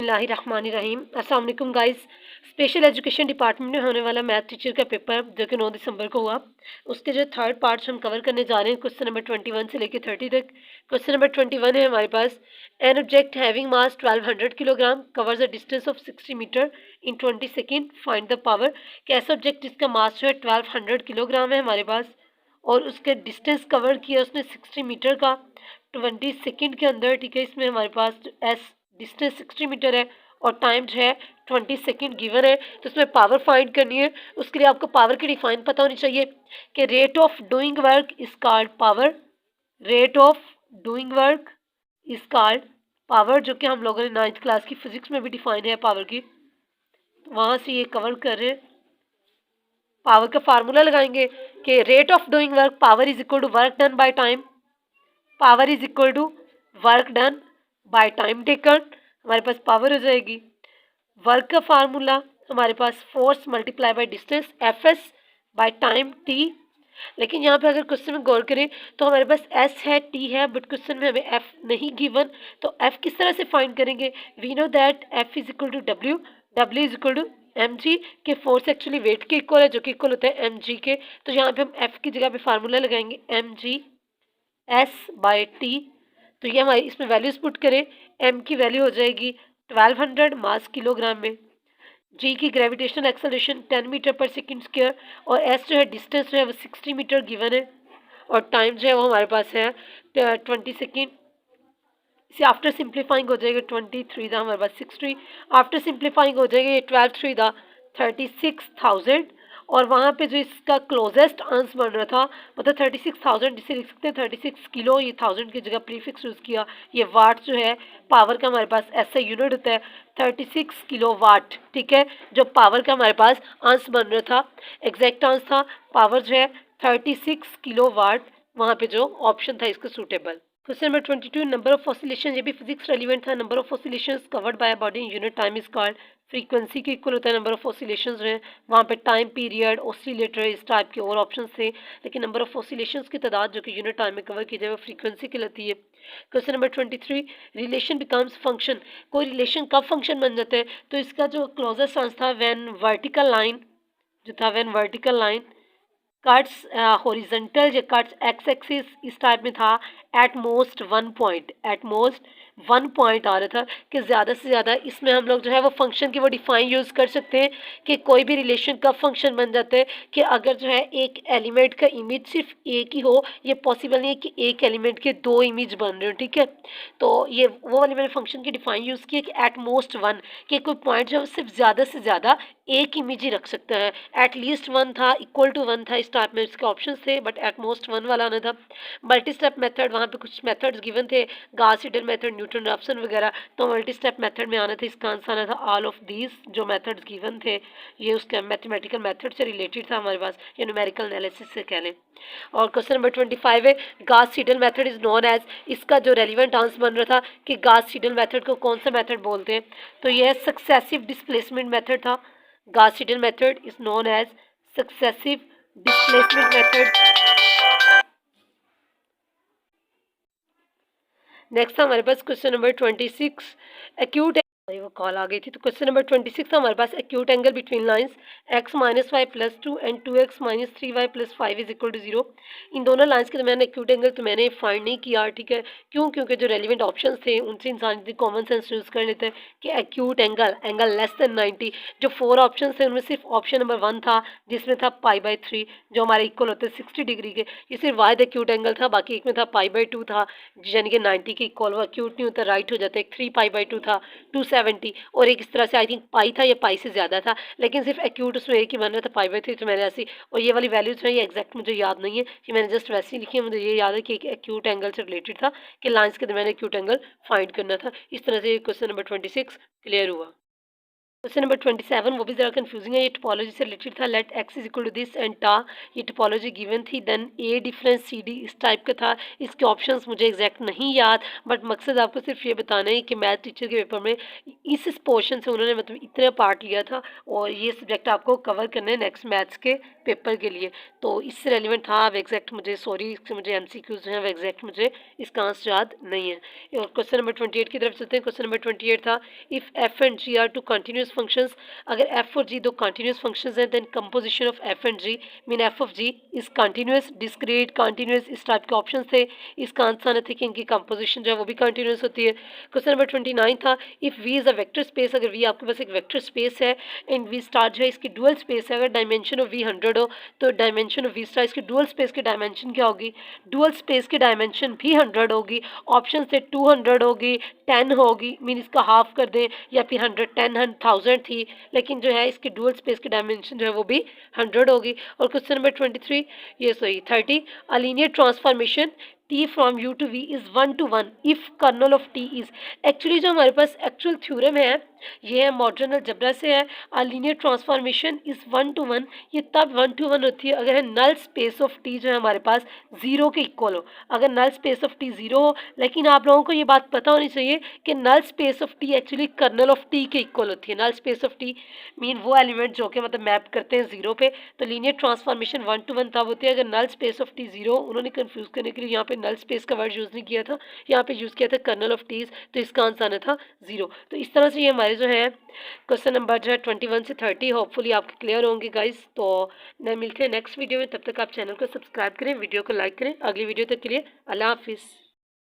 बिस्मिल्लाहिर्रहमानिर्रहीम। अस्सलाम वालेकुम गाइस। स्पेशल एजुकेशन डिपार्टमेंट में होने वाला मैथ टीचर का पेपर जो कि 9 दिसंबर को हुआ, उसके जो थर्ड पार्ट्स हम कवर करने जा रहे हैं क्वेश्चन नंबर 21 से लेकर 30 तक। क्वेश्चन नंबर 21 है हमारे पास, an object having mass 1200 kilogram covers a distance of 60 metre in 20 second, find the power. कि ऐसा ऑब्जेक्ट जिसका मास जो है 1200 किलोग्राम है हमारे पास और उसके डिस्टेंस कवर किया उसने 60 मीटर का 20 सेकेंड के अंदर। ठीक है, इसमें हमारे पास एस डिस्टेंस 60 मीटर है और टाइम जो है 20 सेकेंड गिवन है। तो इसमें पावर फाइंड करनी है। उसके लिए आपको पावर की डिफाइन पता होनी चाहिए कि rate of doing work is called power. Rate of doing work is called power, जो कि हम लोगों ने 9th क्लास की फिजिक्स में भी डिफाइन है पावर की, तो वहाँ से ये कवर कर रहे हैं। पावर का फार्मूला लगाएंगे कि rate of doing work power is equal to work done by time. Power is equal to work done by time taken, हमारे पास पावर हो जाएगी। वर्क का फार्मूला हमारे पास force multiply by distance F S by time T. लेकिन यहाँ पे अगर क्वेश्चन में गौर करें तो हमारे पास एस है, टी है, बट क्वेश्चन में हमें एफ नहीं गिवन, तो एफ किस तरह से फाइंड करेंगे। We know that F is equal to W, W is equal to M G के फोर्स एक्चुअली वेट के इक्वल है जो कि इक्वल होता है एम जी के। तो यहाँ पे हम एफ की जगह पे फार्मूला लगाएंगे M G S by T. तो ये हमारी इसमें वैल्यूज पुट करें, एम की वैल्यू हो जाएगी 1200 मास किलोग्राम में, जी की ग्रेविटेशनल एक्सेलरेशन 10 मीटर पर सेकंड स्क्वायर और एस जो है डिस्टेंस जो है वो 60 मीटर गिवन है और टाइम जो है वो हमारे पास है 20 सेकेंड। इसे आफ्टर सिंप्लीफाइंग हो जाएगा 23 था हमारे पास 60, आफ्टर सिंप्लीफाइंग हो जाएगा ये 12 3 था 36,000 और वहाँ पे जो इसका क्लोजेस्ट आंसर बन रहा था वो था 36,000, जिसे लिख सकते हैं 36 किलो, ये 1000 की जगह प्रीफिक्स यूज़ किया। ये वाट जो है पावर का हमारे पास ऐसा यूनिट होता है 36 किलो वाट। ठीक है, जो पावर का हमारे पास आंसर बन रहा था, एग्जैक्ट आंसर था पावर जो है 36 किलो वाट, वहाँ पे जो ऑप्शन था इसका suitable. Question number 22, number of oscillation, ये भी फिजिक्स रेलिवेंट था। Number of oscillations covered by body in unit time is called. Frequency के इक्वल होता है नंबर ऑफ ऑसिलेशंस हैं, वहाँ पे टाइम पीरियड ऑसिलेटर इस टाइप के और ऑप्शन थे, लेकिन नंबर ऑफ ऑसिलेशंस की तादाद जो कि यूनिट टाइम में कवर की जाए वो फ्रीक्वेंसी कहलाती है। Question number 23, relation becomes function, कोई रिलेशन कब फंक्शन बन जाता है। तो इसका जो क्लोजेस्ट आंसर था व्हेन वर्टिकल लाइन जो था, when vertical line cuts horizontal या कट्स एक्स एक्सिस इस टाइप में था, at most 1 point, at most 1 point आ रहा था कि ज़्यादा से ज़्यादा। इसमें हम लोग जो है वो फंक्शन की वो डिफाइन यूज़ कर सकते हैं कि कोई भी रिलेशन कब फंक्शन बन जाता है कि अगर जो है एक एलिमेंट का इमेज सिर्फ एक ही हो, ये पॉसिबल नहीं है कि एक एलिमेंट के दो इमेज बन रहे हो। ठीक है, तो ये वो वाली मैंने फंक्शन की डिफाइन यूज़ की है कि एट मोस्ट 1, कि कोई पॉइंट जो है सिर्फ ज़्यादा से ज़्यादा एक इमेज ही रख सकता है। एट लीस्ट 1 था, इक्वल टू 1 था, इस टाइप में इसके ऑप्शन थे, बट एट मोस्ट 1 वाला आना था। मल्टी स्टेप मेथड, वहाँ पे कुछ मेथड्स गिवन थे, Gauss Seidel method, Newton Raphson वगैरह, तो मल्टी स्टेप मेथड में आना था, इसका आंसर आना था ऑल ऑफ दीज। जो मेथड्स गिवन थे ये उसका मैथमेटिकल मेथड से रिलेटेड था हमारे पास, या न्यूमेरिकल एनालिसिस से कह लें। और क्वेश्चन नंबर 25 है, Gauss Seidel method is known as, इसका जो रेलिवेंट आंसर बन रहा था कि गॉस सीडल मेथड को कौन सा मेथड बोलते हैं, तो यह सक्सेसिव डिस्प्लेसमेंट मेथड था। Gauss Seidel method is known as successive displacement method. Next हमारे पास क्वेश्चन नंबर 26, एक्यूट, वो कॉल आ गई थी। तो क्वेश्चन नंबर 26 हमारे पास, acute angle between lines x minus Y plus 2 and 2x minus 3y plus 5 is equal to 0। इन दोनों लाइंस के दरमियान एक्यूट एंगल तो मैंने फाइंड नहीं किया। ठीक है, क्यों? क्योंकि जो रेलिवेंट ऑप्शन थे उनसे इंसान कॉमन सेंस यूज़ कर लेते हैं कि acute angle, angle less than 90। जो 4 ऑप्शन थे उनमें सिर्फ ऑप्शन नंबर 1 था जिसमें था π/3, जो हमारे इक्वल होते हैं 60 डिग्री के, ये सिर्फ वाइड एक्यूट एंगल था। बाकी एक में था π/2 था, यानी कि 90 के इक्वल, वो एक्यूट नहीं होता, राइट हो जाता है। एक 3π/2 था 270, और एक इस तरह से आई थिंक पाई था या पाई से ज़्यादा था, लेकिन सिर्फ एक्यूट उसमें एक ही बन रहा था π/3, तो मैंने ऐसी, और ये वाली वैल्यूज हैं ये एग्जैक्ट मुझे याद नहीं है कि मैंने जस्ट वैसे ही लिखी है। मुझे ये याद है कि एक एक्यूट एंगल से रिलेटेड था कि लाइंस के दरमियान एक्यूट एंगल फाइंड करना था। इस तरह से क्वेश्चन नंबर 26 क्लियर हुआ। क्वेश्चन नंबर 27 वो भी ज़रा कंफ्यूजिंग है, ये टोपोलॉजी से रिलेटेड था। Let x is equal to this and टा, ये टोपोलॉजी गिवन थी। Then A difference C D इस टाइप का था। इसके ऑप्शंस मुझे एग्जैक्ट नहीं याद, बट मकसद आपको सिर्फ ये बताना है कि मैथ टीचर के पेपर में इस पोर्शन से उन्होंने मतलब इतना पार्ट लिया था और ये सब्जेक्ट आपको कवर करना है नेक्स्ट मैथ्स के पेपर के लिए, तो इससे रेलिवेंट था। अब एग्जैक्ट मुझे सॉरी मुझे एम सी क्यूज़ जो है वो एग्जैक्ट मुझे इसका आंसर याद नहीं है। क्वेश्चन नंबर 28 की तरफ चलते हैं। क्वेश्चन नंबर 28 था, if F and G are two continuous functions, अगर एफ और जी दो कंटिन्यूस फंक्शंस हैं, then composition of F and G mean F of G is continuous, discrete, continuous, इस टाइप के ऑप्शन थे। इसका आंसर आना था कि इनकी कंपोजिशन जो है वो भी कंटिन्यूस होती है। क्वेश्चन नंबर 29 था, if V is a vector space, अगर वी आपके पास एक वेक्टर स्पेस है एंड वी स्टार जो है इसकी डुअल स्पेस है, अगर डायमेंशन ऑफ वी 100 हो तो डायमेंशन ऑफ वी स्टार इसकी डुअल स्पेस की डायमेंशन क्या होगी? डुअल स्पेस की डायमेंशन भी 100 होगी। ऑप्शन से 200 होगी, 10 होगी, मीन इसका हाफ कर दें, या फिर 100, 10, 1000 थी, लेकिन जो है इसकी डुअल स्पेस की डायमेंशन जो है वो भी 100 होगी। और क्वेश्चन नंबर 23 ये sorry 30, a linear transformation T from U to V is 1 to 1 if kernel of T is, actually जो हमारे पास एक्चुअल थ्योरम है ये है मॉडर्न अलजेब्रा से है। अ लीनियर ट्रांसफॉर्मेशन इज़ 1 to 1, ये तब 1 to 1 होती है अगर है नल स्पेस ऑफ टी जो है हमारे पास 0 के इक्वल हो। अगर नल स्पेस ऑफ टी 0 हो, लेकिन आप लोगों को ये बात पता होनी चाहिए कि null space of T actually kernel of T के इक्वल होती है। Null space of T mean वो एलिमेंट जो कि मतलब मैप करते हैं 0 पे, तो लीनियर ट्रांसफॉर्मेशन 1 to 1 तब होती है अगर नल स्पेस ऑफ टी 0। उन्होंने कंफ्यूज करने के लिए यहाँ पे नल स्पेस का वर्ड यूज़ नहीं किया था, यहाँ पे यूज़ किया था कर्नल ऑफ टीज, तो इसका आंसर आना था 0। तो इस तरह से ये हमारे जो है क्वेश्चन नंबर जो है 21 से 30 होपफुली आपके क्लियर होंगे गाइस। तो मैं मिलते हैं नेक्स्ट वीडियो में, तब तक आप चैनल को सब्सक्राइब करें, वीडियो को लाइक करें। अगली वीडियो तक के लिए अल्लाह हाफिज़।